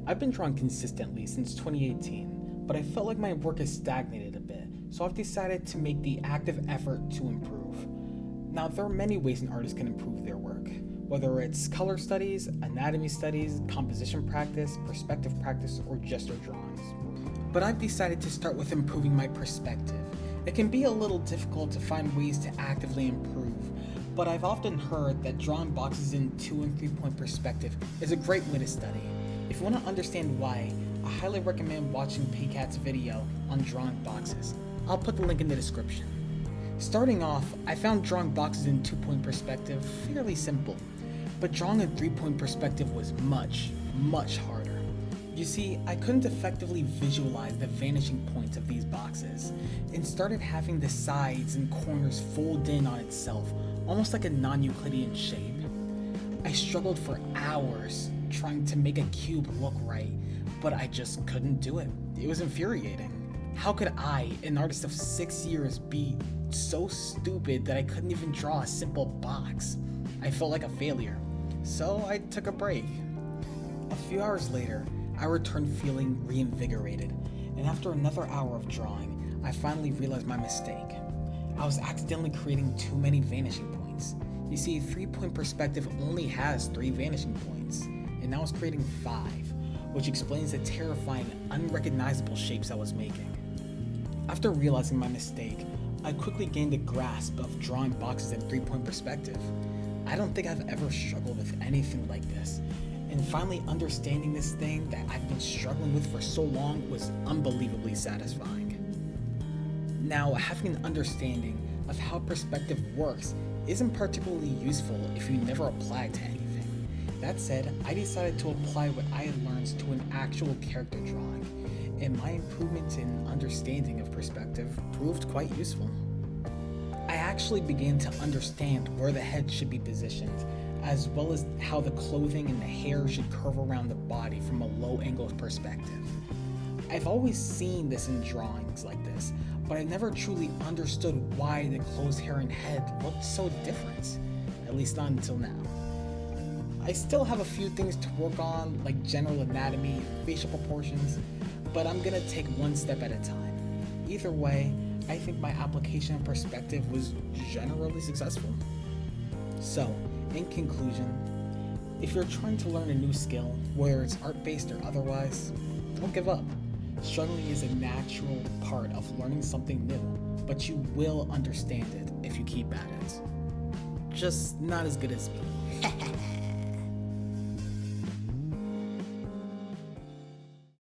I've been drawing consistently since 2018, but I felt like my work has stagnated a bit, so I've decided to make the active effort to improve. Now, there are many ways an artist can improve their work, whether it's color studies, anatomy studies, composition practice, perspective practice, or gesture drawings. But I've decided to start with improving my perspective. It can be a little difficult to find ways to actively improve, but I've often heard that drawing boxes in 2 and 3 point perspective is a great way to study. If you want to understand why, I highly recommend watching Paycat's video on drawing boxes. I'll put the link in the description. Starting off, I found drawing boxes in 2 point perspective fairly simple, but drawing in 3 point perspective was much harder. You see, I couldn't effectively visualize the vanishing points of these boxes, and started having the sides and corners fold in on itself, almost like a non-Euclidean shape. I struggled for hours trying to make a cube look right, but I just couldn't do it. It was infuriating. How could I, an artist of 6 years, be so stupid that I couldn't even draw a simple box? I felt like a failure, so I took a break. A few hours later, I returned feeling reinvigorated, and after another hour of drawing, I finally realized my mistake. I was accidentally creating too many vanishing points. You see, 3 point perspective only has 3 vanishing points, and I was creating 5, which explains the terrifying, unrecognizable shapes I was making. After realizing my mistake, I quickly gained a grasp of drawing boxes in 3 point perspective. I don't think I've ever struggled with anything like this, and finally understanding this thing that I've been struggling with for so long was unbelievably satisfying. Now, having an understanding of how perspective works isn't particularly useful if you never apply it to anything. That said, I decided to apply what I had learned to an actual character drawing, and my improvements in understanding of perspective proved quite useful. I actually began to understand where the head should be positioned, as well as how the clothing and the hair should curve around the body from a low angle perspective. I've always seen this in drawings like this, but I never truly understood why the clothes, hair, and head looked so different, at least not until now. I still have a few things to work on, like general anatomy, facial proportions, but I'm gonna take one step at a time. Either way, I think my application of perspective was generally successful. So, in conclusion, if you're trying to learn a new skill, whether it's art-based or otherwise, don't give up. Struggling is a natural part of learning something new, but you will understand it if you keep at it. Just not as good as me.